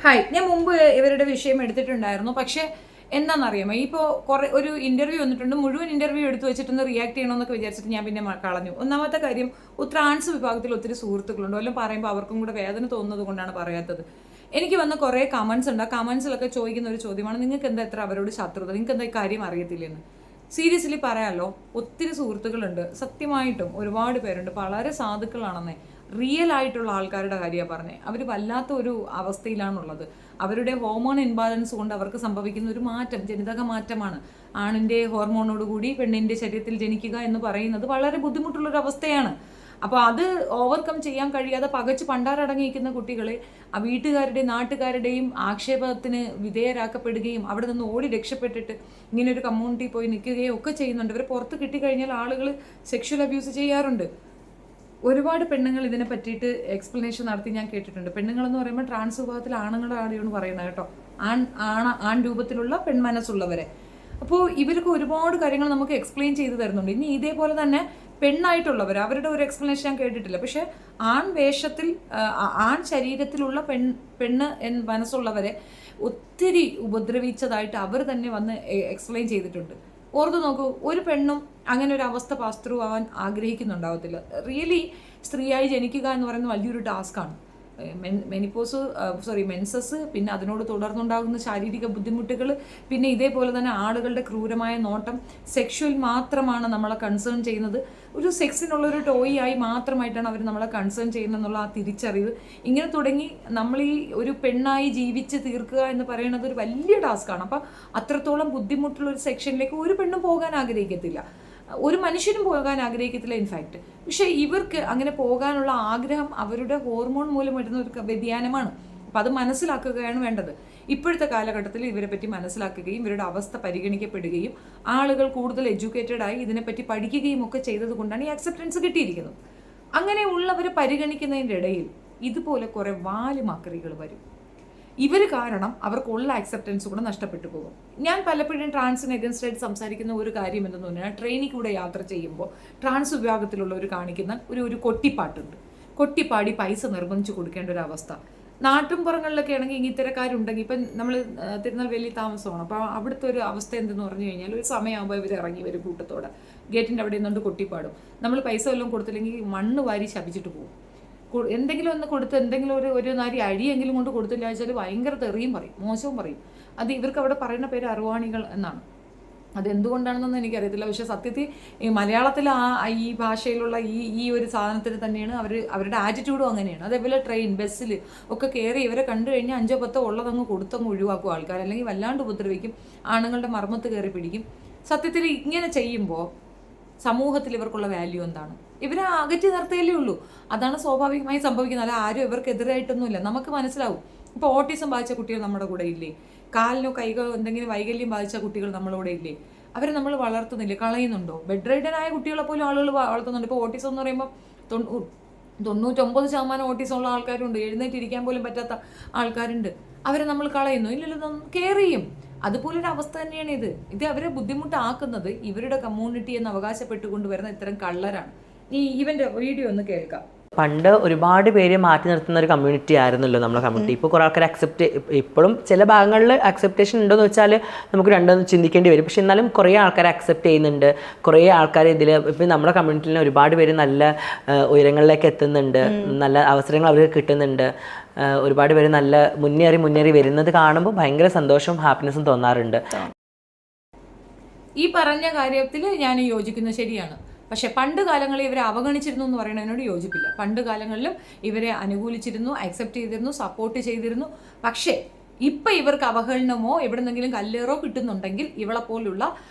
Hi, ഞാൻ മുമ്പ് ഇവരുടെ വിഷയം എടുത്തിട്ടുണ്ടായിരുന്നു. പക്ഷേ എന്താണെന്നറിയാമോ, ഇപ്പോൾ കുറേ ഒരു ഇൻ്റർവ്യൂ വന്നിട്ടുണ്ട്. മുഴുവൻ ഇൻ്റർവ്യൂ എടുത്തു വെച്ചിട്ടൊന്ന് റിയാക്ട് ചെയ്യണമെന്നൊക്കെ വിചാരിച്ചിട്ട് ഞാൻ പിന്നെ കളഞ്ഞു. ഒന്നാമത്തെ കാര്യം, ട്രാൻസ് വിഭാഗത്തിൽ ഒത്തിരി സുഹൃത്തുക്കളുണ്ട്. വല്ലതും പറയുമ്പോൾ അവർക്കും കൂടെ വേദന തോന്നുന്നത് കൊണ്ടാണ് പറയാത്തത്. എനിക്ക് വന്ന കുറേ കമൻസ് ഉണ്ട്. ആ കമൻസിലൊക്കെ ചോദിക്കുന്ന ഒരു ചോദ്യമാണ്, നിങ്ങൾക്ക് എന്താ എത്ര അവരോട് ശത്രുത, നിങ്ങൾക്ക് എന്താ ഈ കാര്യം അറിയത്തില്ലെന്ന്. സീരിയസ്ലി പറയാമല്ലോ, ഒത്തിരി സുഹൃത്തുക്കളുണ്ട്. സത്യമായിട്ടും ഒരുപാട് പേരുണ്ട്, വളരെ സാധുക്കളാണെന്നേ. റിയൽ ആയിട്ടുള്ള ആൾക്കാരുടെ കാര്യമാണ് പറഞ്ഞത്. അവർ വല്ലാത്ത ഒരു അവസ്ഥയിലാണുള്ളത്. അവരുടെ ഹോർമോൺ ഇൻബാലൻസ് കൊണ്ട് അവർക്ക് സംഭവിക്കുന്ന ഒരു മാറ്റം, ജനിതക മാറ്റമാണ്. ആണിൻ്റെ ഹോർമോണോടുകൂടി പെണ്ണിൻ്റെ ശരീരത്തിൽ ജനിക്കുക എന്ന് പറയുന്നത് വളരെ ബുദ്ധിമുട്ടുള്ളൊരു അവസ്ഥയാണ്. അപ്പോൾ അത് ഓവർകം ചെയ്യാൻ കഴിയാതെ പകച്ച് പണ്ടാരടങ്ങിയിരിക്കുന്ന കുട്ടികളെ ആ വീട്ടുകാരുടെയും നാട്ടുകാരുടെയും ആക്ഷേപത്തിന് വിധേയരാക്കപ്പെടുകയും അവിടെ നിന്ന് ഓടി രക്ഷപ്പെട്ടിട്ട് ഇങ്ങനെ ഒരു കമ്മ്യൂണിറ്റി പോയി നിൽക്കുകയും ഒക്കെ ചെയ്യുന്നുണ്ട്. ഇവർ പുറത്ത് കിട്ടിക്കഴിഞ്ഞാൽ ആളുകൾ സെക്ഷൽ അബ്യൂസ് ചെയ്യാറുണ്ട്. ഒരുപാട് പെണ്ണുങ്ങൾ ഇതിനെ പറ്റിയിട്ട് എക്സ്പ്ലനേഷൻ നടത്തി ഞാൻ കേട്ടിട്ടുണ്ട്. പെണ്ണുങ്ങളെന്ന് പറയുമ്പോൾ ട്രാൻസ് വിഭാഗത്തിൽ ആണുങ്ങളുടെ കാര്യമാണ് പറയുന്നത് കേട്ടോ. ആൺ രൂപത്തിലുള്ള പെൺമനസ്സുള്ളവരെ. അപ്പോൾ ഇവർക്ക് ഒരുപാട് കാര്യങ്ങൾ നമുക്ക് എക്സ്പ്ലെയിൻ ചെയ്ത് തരുന്നുണ്ട്. ഇനി ഇതേപോലെ തന്നെ പെണ്ണായിട്ടുള്ളവർ, അവരുടെ ഒരു എക്സ്പ്ലനേഷൻ ഞാൻ കേട്ടിട്ടില്ല. പക്ഷെ ആൺ വേഷത്തിൽ ആൺ ശരീരത്തിലുള്ള പെണ്ണ് മനസ്സുള്ളവരെ ഒത്തിരി ഉപദ്രവിച്ചതായിട്ട് അവർ തന്നെ വന്ന് എക്സ്പ്ലെയിൻ ചെയ്തിട്ടുണ്ട്. ഓർത്ത് നോക്കൂ, ഒരു പെണ്ണും അങ്ങനെ ഒരു അവസ്ഥ പാസ് ത്രൂ ആവാൻ ആഗ്രഹിക്കുന്നുണ്ടാവത്തില്ല. റിയലി സ്ത്രീയായി ജനിക്കുക എന്ന് പറയുന്നത് വലിയൊരു ടാസ്ക്കാണ്. മെൻസസ്, പിന്നെ അതിനോട് തുടർന്നുണ്ടാകുന്ന ശാരീരിക ബുദ്ധിമുട്ടുകൾ, പിന്നെ ഇതേപോലെ തന്നെ ആളുകളുടെ ക്രൂരമായ നോട്ടം. സെക്ഷുവൽ മാത്രമാണ് നമ്മളെ കൺസേൺ ചെയ്യുന്നത്. ഒരു സെക്സിനുള്ളൊരു ടോയ് ആയി മാത്രമായിട്ടാണ് അവർ നമ്മളെ കൺസേൺ ചെയ്യുന്നതെന്നുള്ള ആ തിരിച്ചറിവ്. ഇങ്ങനെ തുടങ്ങി നമ്മൾ ഈ ഒരു പെണ്ണായി ജീവിച്ച് തീർക്കുക എന്ന് പറയുന്നത് ഒരു വലിയ ടാസ്ക്കാണ്. അപ്പം അത്രത്തോളം ബുദ്ധിമുട്ടുള്ള ഒരു സെക്ഷനിലേക്ക് ഒരു പെണ്ണും പോകാൻ ആഗ്രഹിക്കത്തില്ല, ഒരു മനുഷ്യനും പോകാൻ ആഗ്രഹിക്കത്തില്ല ഇൻഫാക്റ്റ്. പക്ഷേ ഇവർക്ക് അങ്ങനെ പോകാനുള്ള ആഗ്രഹം അവരുടെ ഹോർമോൺ മൂലം വരുന്ന ഒരു വ്യതിയാനമാണ്. അപ്പം അത് മനസ്സിലാക്കുകയാണ് വേണ്ടത്. ഇപ്പോഴത്തെ കാലഘട്ടത്തിൽ ഇവരെ പറ്റി മനസ്സിലാക്കുകയും ഇവരുടെ അവസ്ഥ പരിഗണിക്കപ്പെടുകയും ആളുകൾ കൂടുതൽ എഡ്യൂക്കേറ്റഡ് ആയി ഇതിനെപ്പറ്റി പഠിക്കുകയും ഒക്കെ ചെയ്തത് കൊണ്ടാണ് ഈ അക്സെപ്റ്റൻസ് കിട്ടിയിരിക്കുന്നത്. അങ്ങനെയുള്ളവരെ പരിഗണിക്കുന്നതിൻ്റെ ഇടയിൽ ഇതുപോലെ കുറേ വാലുമാക്കറികൾ വരും. ഇവർ കാരണം അവർക്കുള്ള അക്സെപ്റ്റൻസ് കൂടെ നഷ്ടപ്പെട്ടു പോകും. ഞാൻ പലപ്പോഴും ട്രാൻസിന് എഗൻസ്റ്റ് സംസാരിക്കുന്ന ഒരു കാര്യം എന്തെന്ന് പറഞ്ഞാൽ, ട്രെയിനിൽ കൂടെ യാത്ര ചെയ്യുമ്പോൾ ട്രാൻസ് വിഭാഗത്തിലുള്ളവർ കാണിക്കുന്ന ഒരു കൊട്ടിപ്പാട്ടുണ്ട്. കൊട്ടിപ്പാടി പൈസ നിർബന്ധിച്ച് കൊടുക്കേണ്ട ഒരു അവസ്ഥ. നാട്ടിൻപുറങ്ങളിലൊക്കെ ആണെങ്കിൽ ഇത്തരക്കാരുണ്ടെങ്കിൽ, ഇപ്പം നമ്മൾ തിരുനെൽവേലി താമസമാണ്. അപ്പോൾ അവിടുത്തെ ഒരു അവസ്ഥ എന്തെന്ന് പറഞ്ഞു കഴിഞ്ഞാൽ, ഒരു സമയമാകുമ്പോൾ ഇവർ ഇറങ്ങി വരും കൂട്ടത്തോടെ, ഗേറ്റിൻ്റെ അവിടെ നിന്നുകൊണ്ട് കൊട്ടിപ്പാടും. നമ്മൾ പൈസ വല്ലതും കൊടുത്തില്ലെങ്കിൽ മണ്ണ് വാരി ശപിച്ചിട്ട് പോകും. എന്തെങ്കിലും ഒന്ന് കൊടുത്ത് എന്തെങ്കിലും ഒരു നാരി അഴിയെങ്കിലും കൊണ്ട് കൊടുത്തില്ല വെച്ചാൽ ഭയങ്കര തെറിയും പറയും, മോശവും പറയും. അത് ഇവർക്ക് അവിടെ പറയുന്ന പേര് അറുവാണികൾ എന്നാണ്. അതെന്തുകൊണ്ടാണെന്നൊന്നും എനിക്കറിയത്തില്ല. പക്ഷേ സത്യത്തിൽ ഈ മലയാളത്തിൽ ഈ ഭാഷയിലുള്ള ഈ ഒരു സാധനത്തിന് തന്നെയാണ് അവരുടെ ആറ്റിറ്റ്യൂഡും അങ്ങനെയാണ്. അതേപോലെ ട്രെയിൻ, ബസ്സിൽ ഒക്കെ കയറി ഇവരെ കണ്ടു കഴിഞ്ഞാൽ 5 10 ഉള്ളതങ്ങ് കൊടുത്തങ്ങ് ഒഴിവാക്കും ആൾക്കാർ, അല്ലെങ്കിൽ വല്ലാണ്ട് ഉപദ്രവിക്കും, ആണുങ്ങളുടെ മർമ്മത്ത് കയറി പിടിക്കും. സത്യത്തിൽ ഇങ്ങനെ ചെയ്യുമ്പോൾ സമൂഹത്തിൽ ഇവർക്കുള്ള വാല്യൂ എന്താണ്? ഇവരെ അകറ്റി നിർത്തുകയല്ലേ ഉള്ളൂ. അതാണ് സ്വാഭാവികമായി സംഭവിക്കുന്നത്. അല്ല, ആരും ഇവർക്കെതിരായിട്ടൊന്നുമില്ല. നമുക്ക് മനസ്സിലാവും. ഇപ്പോൾ ഓട്ടിസം ബാധിച്ച കുട്ടികൾ നമ്മുടെ കൂടെ ഇല്ലേ? കാലിനോ കൈകളോ എന്തെങ്കിലും വൈകല്യം ബാധിച്ച കുട്ടികൾ നമ്മളോടെ ഇല്ലേ? അവരെ നമ്മൾ വളർത്തുന്നില്ലേ? കളയുന്നുണ്ടോ? ബെഡ് റൈഡനായ കുട്ടികളെ പോലും ആളുകൾ വളർത്തുന്നുണ്ട്. ഇപ്പോൾ ഓട്ടിസം എന്ന് പറയുമ്പോൾ 99% ഓട്ടിസം ഉള്ള ആൾക്കാരുണ്ട്. എഴുന്നേറ്റിരിക്കാൻ പോലും പറ്റാത്ത ആൾക്കാരുണ്ട്. അവരെ നമ്മൾ കളയുന്നു? ഇല്ലല്ലോ, കെയർ ചെയ്യും. അതുപോലൊരു അവസ്ഥ തന്നെയാണ് ഇത് അവരെ ബുദ്ധിമുട്ടാക്കുന്നത് ഇവരുടെ കമ്മ്യൂണിറ്റി എന്ന് അവകാശപ്പെട്ടുകൊണ്ട് വരുന്ന ഇത്തരം കള്ളരാണ്. ഇവന്റെ വീഡിയോ ഒന്ന് കേൾക്കാം. പണ്ട് ഒരുപാട് പേര് മാറ്റി നിർത്തുന്ന ഒരു കമ്മ്യൂണിറ്റി ആയിരുന്നല്ലോ നമ്മളെ കമ്മ്യൂണിറ്റി. ഇപ്പോൾ കുറേ ആൾക്കാർ ഇപ്പോഴും ചില ഭാഗങ്ങളിൽ അക്സെപ്റ്റേഷൻ ഉണ്ടോയെന്ന് വെച്ചാൽ നമുക്ക് രണ്ടൊന്നും ചിന്തിക്കേണ്ടി വരും. പക്ഷെ എന്നാലും കുറേ ആൾക്കാർ അക്സെപ്റ്റ് ചെയ്യുന്നുണ്ട്. കുറേ ആൾക്കാർ ഇതിൽ ഇപ്പം നമ്മുടെ കമ്മ്യൂണിറ്റിയിൽ ഒരുപാട് പേര് നല്ല ഉയരങ്ങളിലേക്ക് എത്തുന്നുണ്ട്, നല്ല അവസരങ്ങൾ അവർക്ക് കിട്ടുന്നുണ്ട്. ഒരുപാട് പേര് നല്ല മുന്നേറി വരുന്നത് കാണുമ്പോൾ ഭയങ്കര സന്തോഷവും ഹാപ്പിനെസ്സും തോന്നാറുണ്ട്. ഈ പറഞ്ഞ കാര്യത്തിൽ ഞാൻ യോജിക്കുന്നത് ശരിയാണ്. പക്ഷെ പണ്ട് കാലങ്ങളിൽ ഇവരെ അവഗണിച്ചിരുന്നു എന്ന് പറയുന്നതിനോട് യോജിപ്പില്ല. പണ്ട് കാലങ്ങളിലും ഇവരെ അനുകൂലിച്ചിരുന്നു, അക്സെപ്റ്റ് ചെയ്തിരുന്നു, സപ്പോർട്ട് ചെയ്തിരുന്നു. പക്ഷേ ഇപ്പം ഇവർക്ക് അവഹേളനമോ എവിടെന്നെങ്കിലും കല്ലേറോ കിട്ടുന്നുണ്ടെങ്കിൽ ഇവളെപ്പോലുള്ള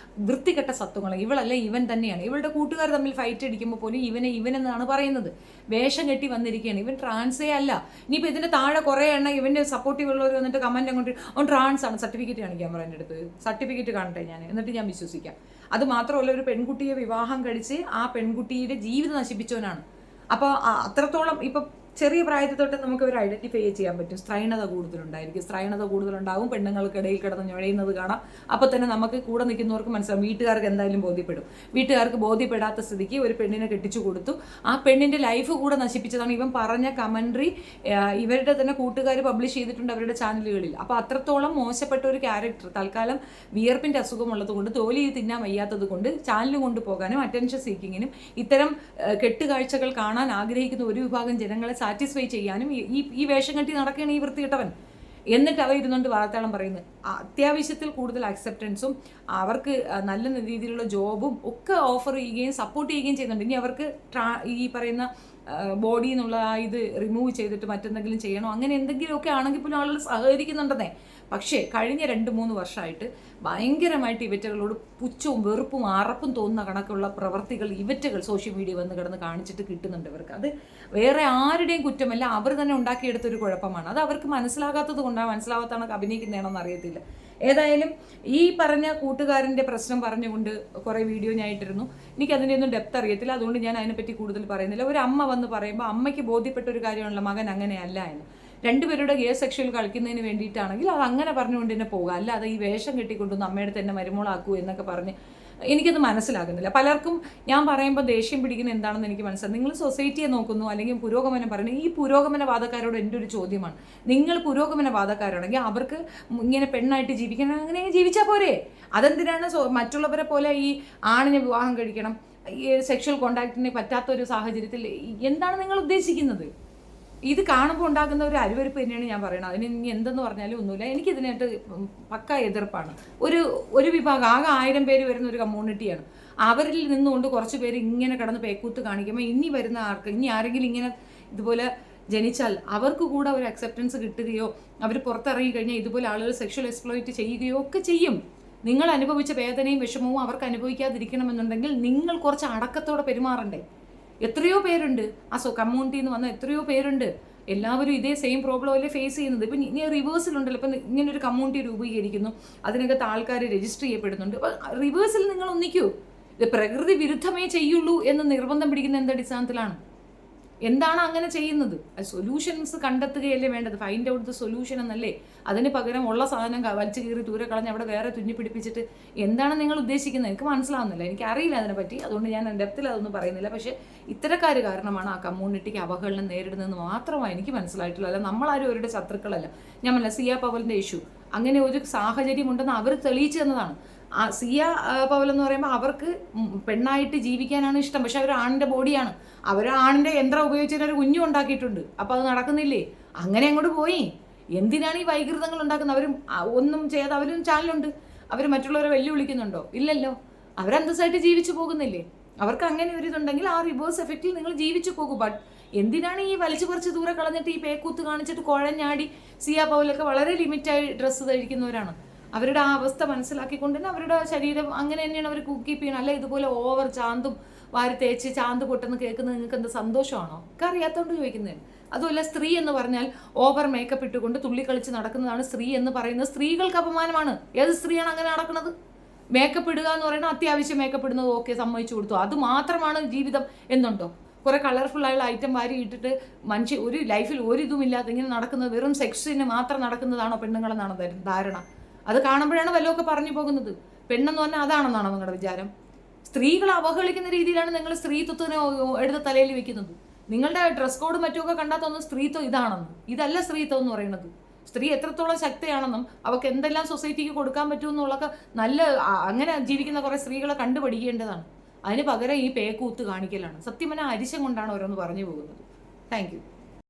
വൃത്തികെട്ട സത്വങ്ങൾ, ഇവളല്ല ഇവൻ തന്നെയാണ്. ഇവളുടെ കൂട്ടുകാർ തമ്മിൽ ഫൈറ്റ് അടിക്കുമ്പോൾ പോലും ഇവനെന്നാണ് പറയുന്നത്. വേഷം കെട്ടി വന്നിരിക്കുകയാണ്. ഇവൻ ട്രാൻസേ അല്ല. ഇനിയിപ്പോൾ ഇതിൻ്റെ താഴെ കുറേ എണ്ണം ഇവൻ്റെ സപ്പോർട്ടീവ് ഉള്ളവർ വന്നിട്ട് കമൻറ്റ് അങ്ങോട്ട് അവൻ ട്രാൻസ് ആണ്, സർട്ടിഫിക്കറ്റ് കാണിക്കാൻ പറയുന്നത് അടുത്ത്, സർട്ടിഫിക്കറ്റ് കാണട്ടെ ഞാൻ, എന്നിട്ട് ഞാൻ വിശ്വസിക്കാം. അത് മാത്രമല്ല, ഒരു പെൺകുട്ടിയെ വിവാഹം കഴിച്ച് ആ പെൺകുട്ടിയുടെ ജീവിതം നശിപ്പിച്ചവനാണ്. അപ്പോൾ അത്രത്തോളം ഇപ്പം ചെറിയ പ്രായത്തിൽ തൊട്ട് നമുക്ക് ഒരു ഐഡന്റിഫൈ ചെയ്യാൻ പറ്റും. സ്ത്രൈണത കൂടുതലുണ്ടായിരിക്കും, സ്ത്രൈണത കൂടുതലുണ്ടാവും, പെണ്ണുങ്ങൾക്കിടയിൽ കിടന്ന് ഞൊഴയുന്നത് കാണാം. അപ്പോൾ തന്നെ നമുക്ക് കൂടെ നിൽക്കുന്നവർക്ക് മനസ്സിലാവും, വീട്ടുകാർക്ക് എന്തായാലും ബോധ്യപ്പെടും. വീട്ടുകാർക്ക് ബോധ്യപ്പെടാത്ത സ്ഥിതിക്ക് ഒരു പെണ്ണിനെ കെട്ടിച്ചു കൊടുത്തു, ആ പെണ്ണിൻ്റെ ലൈഫ് കൂടെ നശിപ്പിച്ചതാണ്. ഇവൻ പറഞ്ഞ കമൻട്രി ഇവരുടെ തന്നെ കൂട്ടുകാർ പബ്ലിഷ് ചെയ്തിട്ടുണ്ട് അവരുടെ ചാനലുകളിൽ. അപ്പോൾ അത്രത്തോളം മോശപ്പെട്ട ഒരു ക്യാരക്ടർ, തൽക്കാലം വിയർപ്പിൻ്റെ അസുഖമുള്ളത് കൊണ്ട്, ജോലി തിന്നാൻ വയ്യാത്തത് കൊണ്ട് ചാനൽ കൊണ്ടുപോകാനും അറ്റൻഷൻ സീക്കിങ്ങിനും ഇത്തരം കെട്ടുകാഴ്ചകൾ കാണാൻ ആഗ്രഹിക്കുന്ന ഒരു വിഭാഗം ജനങ്ങളെ സാറ്റിസ്ഫൈ ചെയ്യാനും ഈ വേഷം കെട്ടി നടക്കുകയാണ് ഈ വൃത്തിയിട്ടവൻ. എന്നിട്ട് അവർ ഇരുന്നുകൊണ്ട് വാർത്തകളും പറയുന്നത്. അത്യാവശ്യത്തിൽ കൂടുതൽ അക്സെപ്റ്റൻസും അവർക്ക് നല്ല രീതിയിലുള്ള ജോബും ഒക്കെ ഓഫർ ചെയ്യുകയും സപ്പോർട്ട് ചെയ്യുകയും ചെയ്യുന്നുണ്ട്. ഇനി അവർക്ക് ഈ പറയുന്ന ബോഡി എന്നുള്ള ഇത് റിമൂവ് ചെയ്തിട്ട് മറ്റെന്തെങ്കിലും ചെയ്യണോ അങ്ങനെ എന്തെങ്കിലുമൊക്കെ ആണെങ്കിൽ പോലും ആളുകൾ സഹകരിക്കുന്നുണ്ടെന്നേ. പക്ഷേ കഴിഞ്ഞ 2-3 വർഷമായിട്ട് ഭയങ്കരമായിട്ട് ഇവറ്റകളോട് പുച്ഛവും വെറുപ്പും അറപ്പും തോന്നുന്ന കണക്കുള്ള പ്രവർത്തികൾ ഇവറ്റകൾ സോഷ്യൽ മീഡിയ വന്ന് കിടന്ന് കാണിച്ചിട്ട് കിട്ടുന്നുണ്ട് ഇവർക്ക്. അത് വേറെ ആരുടെയും കുറ്റമല്ല, അവർ തന്നെ ഉണ്ടാക്കിയെടുത്തൊരു കുഴപ്പമാണ്. അത് അവർക്ക് മനസ്സിലാകാത്തത് കൊണ്ടാണ്, മനസ്സിലാവാത്താണ് അഭിനയിക്കുന്നതാണെന്ന് അറിയത്തില്ല. ഏതായാലും ഈ പറഞ്ഞ കൂട്ടുകാരൻ്റെ പ്രശ്നം പറഞ്ഞുകൊണ്ട് കുറേ വീഡിയോ ഞാൻ ഇട്ടിരുന്നു. എനിക്കതിൻ്റെ ഒന്നും ഡെപ്ത് അറിയത്തില്ല, അതുകൊണ്ട് ഞാൻ അതിനെപ്പറ്റി കൂടുതൽ പറയുന്നില്ല. ഒരു അമ്മ വന്ന് പറയുമ്പോൾ അമ്മയ്ക്ക് ബോധ്യപ്പെട്ട ഒരു കാര്യമാണല്ലോ മകൻ അങ്ങനെയല്ല എന്ന്. രണ്ടുപേരുടെ ഗേ സെക്ഷൽ കളിക്കുന്നതിന് വേണ്ടിയിട്ടാണെങ്കിൽ അത് അങ്ങനെ പറഞ്ഞുകൊണ്ട് തന്നെ പോകുക, അല്ലാതെ ഈ വേഷം കെട്ടിക്കൊണ്ടൊന്ന് അമ്മയുടെ തന്നെ മരുമോളാക്കൂ എന്നൊക്കെ പറഞ്ഞ് എനിക്കത് മനസ്സിലാകുന്നില്ല. പലർക്കും ഞാൻ പറയുമ്പോൾ ദേഷ്യം പിടിക്കുന്ന എന്താണെന്ന് എനിക്ക് മനസ്സിലാകും. നിങ്ങൾ സൊസൈറ്റിയെ നോക്കുന്നു അല്ലെങ്കിൽ പുരോഗമനം പറയുന്നത്. ഈ പുരോഗമനവാദക്കാരോട് എൻ്റെ ഒരു ചോദ്യമാണ്, നിങ്ങൾ പുരോഗമനവാദക്കാരാണെങ്കിൽ അവർക്ക് ഇങ്ങനെ പെണ്ണായിട്ട് ജീവിക്കണം, അങ്ങനെ ജീവിച്ചാൽ പോരെ? അതെന്തിനാണ് മറ്റുള്ളവരെ പോലെ ഈ ആണിനെ വിവാഹം കഴിക്കണം, ഈ സെക്ഷൽ കോണ്ടാക്റ്റിന് പറ്റാത്തൊരു സാഹചര്യത്തിൽ എന്താണ് നിങ്ങൾ ഉദ്ദേശിക്കുന്നത്? ഇത് കാണുമ്പോൾ ഉണ്ടാകുന്ന ഒരു അരുവരുപ്പ് തന്നെയാണ് ഞാൻ പറയുന്നത്. അതിന് ഇനി എന്തെന്ന് പറഞ്ഞാലും ഒന്നുമില്ല. എനിക്കിതിനായിട്ട് പക്ക എതിർപ്പാണ്. ഒരു വിഭാഗം ആകെ 1000 പേര് വരുന്ന ഒരു കമ്മ്യൂണിറ്റിയാണ്. അവരിൽ നിന്നുകൊണ്ട് കുറച്ച് പേര് ഇങ്ങനെ കിടന്ന് പേക്കൂത്ത് കാണിക്കുമ്പോൾ ഇനി വരുന്ന ഇനി ആരെങ്കിലും ഇങ്ങനെ ഇതുപോലെ ജനിച്ചാൽ അവർക്ക് കൂടെ ഒരു അക്സെപ്റ്റൻസ് കിട്ടുകയോ അവർ പുറത്തിറങ്ങി കഴിഞ്ഞാൽ ഇതുപോലെ ആളുകൾ സെക്ഷൽ എക്സ്പ്ലോയിറ്റ് ചെയ്യുകയോ ഒക്കെ ചെയ്യും. നിങ്ങൾ അനുഭവിച്ച വേദനയും വിഷമവും അവർക്ക് അനുഭവിക്കാതിരിക്കണമെന്നുണ്ടെങ്കിൽ നിങ്ങൾ കുറച്ച് അടക്കത്തോടെ പെരുമാറണ്ടേ? എത്രയോ പേരുണ്ട് ആ കമ്മ്യൂണിറ്റിയിൽ നിന്ന് വന്ന എത്രയോ പേരുണ്ട്. എല്ലാവരും ഇതേ സെയിം പ്രോബ്ലം അല്ലേ ഫേസ് ചെയ്യുന്നത്. ഇപ്പം ഇനി റിവേഴ്സിലുണ്ടല്ലോ, ഇപ്പം ഇങ്ങനൊരു കമ്മ്യൂണിറ്റി രൂപീകരിക്കുന്നു, അതിനകത്ത് ആൾക്കാർ രജിസ്റ്റർ ചെയ്യപ്പെടുന്നുണ്ട്. അപ്പം റിവേഴ്സിൽ നിങ്ങൾ ഒന്നിക്കൂ. ഇത് പ്രകൃതി വിരുദ്ധമേ ചെയ്യുള്ളൂ എന്ന് നിർബന്ധം പിടിക്കുന്ന എന്തടിസ്ഥാനത്തിലാണ്? എന്താണ് അങ്ങനെ ചെയ്യുന്നത്? സൊല്യൂഷൻസ് കണ്ടെത്തുകയല്ലേ വേണ്ടത്, ഫൈൻഡ് ഔട്ട് ദ സൊല്യൂഷൻ എന്നല്ലേ. അതിന് പകരം ഉള്ള സാധനം വലിച്ചു കീറി ദൂരെ കളഞ്ഞ് അവിടെ വേറെ തുന്നി പിടിപ്പിച്ചിട്ട് എന്താണ് നിങ്ങൾ ഉദ്ദേശിക്കുന്നത്? എനിക്ക് മനസ്സിലാവുന്നില്ല, എനിക്കറിയില്ല അതിനെപ്പറ്റി. അതുകൊണ്ട് ഞാൻ ഡെപ്തിൽ അതൊന്നും പറയുന്നില്ല. പക്ഷേ ഇത്തരക്കാർ കാരണമാണ് ആ കമ്മ്യൂണിറ്റിക്ക് അവഹേളനം നേരിടുന്നതെന്ന് മാത്രമാണ് എനിക്ക് മനസ്സിലായിട്ടുള്ളത്. അല്ല നമ്മളാരും അവരുടെ ശത്രുക്കളല്ല. ഞാൻ പറഞ്ഞ സിയ പവലിൻ്റെ ഇഷ്യൂ, അങ്ങനെ ഒരു സാഹചര്യം ഉണ്ടെന്ന് അവർ തെളിയിച്ചു തന്നതാണ്. ആ സിയ പവൽ എന്ന് പറയുമ്പോൾ അവർക്ക് പെണ്ണായിട്ട് ജീവിക്കാനാണ് ഇഷ്ടം, പക്ഷെ അവർ ആണിൻ്റെ ബോഡിയാണ്. അവർ ആണിൻ്റെ യന്ത്രം ഉപയോഗിച്ചിട്ട് ഒരു കുഞ്ഞും ഉണ്ടാക്കിയിട്ടുണ്ട്. അപ്പോൾ അത് നടക്കുന്നില്ലേ? അങ്ങനെ അങ്ങോട്ട് പോയി. എന്തിനാണ് ഈ വൈകൃതങ്ങൾ ഉണ്ടാക്കുന്നത്? അവരും ഒന്നും ചെയ്യാതെ അവരും ചാനലുണ്ട്. അവർ മറ്റുള്ളവരെ വെല്ലുവിളിക്കുന്നുണ്ടോ? ഇല്ലല്ലോ. അവരന്തസ്സായിട്ട് ജീവിച്ചു പോകുന്നില്ലേ? അവർക്ക് അങ്ങനെ ഒരു ഇതുണ്ടെങ്കിൽ ആ റിവേഴ്സ് എഫക്റ്റിൽ നിങ്ങൾ ജീവിച്ചു പോകും. ബട്ട് എന്തിനാണ് ഈ വലിച്ചു പറിച്ച് ദൂരെ കളഞ്ഞിട്ട് ഈ പേക്കൂത്ത് കാണിച്ചിട്ട് കുഴഞ്ഞാടി? സിയ പവലൊക്കെ വളരെ ലിമിറ്റായി ഡ്രസ്സ് ധരിക്കുന്നവരാണ്. അവരുടെ ആ അവസ്ഥ മനസ്സിലാക്കിക്കൊണ്ട് തന്നെ അവരുടെ ശരീരം അങ്ങനെ തന്നെയാണ് അവർ കീപ്പ് ചെയ്യണം. അല്ല ഇതുപോലെ ഓവർ ചാന്തും വാരി തേച്ച് ചാന്ത് പൊട്ടെന്ന് കേൾക്കുന്നത് നിങ്ങൾക്ക് എന്ത് സന്തോഷമാണോ? ഒക്കെ അറിയാത്തതുകൊണ്ട് ചോദിക്കുന്നത്. അതുമല്ല, സ്ത്രീ എന്ന് പറഞ്ഞാൽ ഓവർ മേക്കപ്പ് ഇട്ടുകൊണ്ട് തുള്ളിക്കളിച്ച് നടക്കുന്നതാണ് സ്ത്രീ എന്ന് പറയുന്നത്. സ്ത്രീകൾക്ക് അപമാനമാണ്. ഏത് സ്ത്രീയാണ് അങ്ങനെ നടക്കുന്നത്? മേക്കപ്പ് ഇടുക എന്ന് പറയുന്നത് അത്യാവശ്യം മേക്കപ്പ് ഇടുന്നത് ഓക്കെ, സമ്മതിച്ചു കൊടുത്തു, അത് മാത്രമാണ് ജീവിതം എന്നുണ്ടോ? കുറേ കളർഫുൾ ആയുള്ള ഐറ്റം വാരി ഇട്ടിട്ട് ഒരു ലൈഫിൽ ഒരിതുമില്ലാതെ ഇങ്ങനെ നടക്കുന്നത് വെറും സെക്സിന് മാത്രം നടക്കുന്നതാണോ പെണ്ണുങ്ങളെന്നാണ് ധാരണ? അത് കാണുമ്പോഴാണ് വല്ലതൊക്കെ പറഞ്ഞു പോകുന്നത്. പെണ്ണെന്ന് പറഞ്ഞാൽ അതാണെന്നാണോ നിങ്ങളുടെ വിചാരം? സ്ത്രീകളെ അവഹേളിക്കുന്ന രീതിയിലാണ് നിങ്ങൾ സ്ത്രീത്വത്തിനെ എടുത്ത് തലയിൽ വെക്കുന്നത്. നിങ്ങളുടെ ഡ്രസ് കോഡ് മറ്റുമൊക്കെ കണ്ടാൽ തോന്നുന്നു സ്ത്രീത്വം ഇതാണെന്ന്. ഇതല്ല സ്ത്രീത്വം എന്ന് പറയുന്നത്. സ്ത്രീ എത്രത്തോളം ശക്തിയാണെന്നും അവർക്ക് എന്തെല്ലാം സൊസൈറ്റിക്ക് കൊടുക്കാൻ പറ്റുമെന്നുള്ളതൊക്കെ നല്ല അങ്ങനെ ജീവിക്കുന്ന കുറേ സ്ത്രീകളെ കണ്ടുപഠിക്കേണ്ടതാണ്. അതിന് പകരം ഈ പേക്കൂത്ത് കാണിക്കലാണ്. സത്യം പറഞ്ഞാൽ അരിശം കൊണ്ടാണ് ഓരോന്ന് പറഞ്ഞു പോകുന്നത്. Thank you.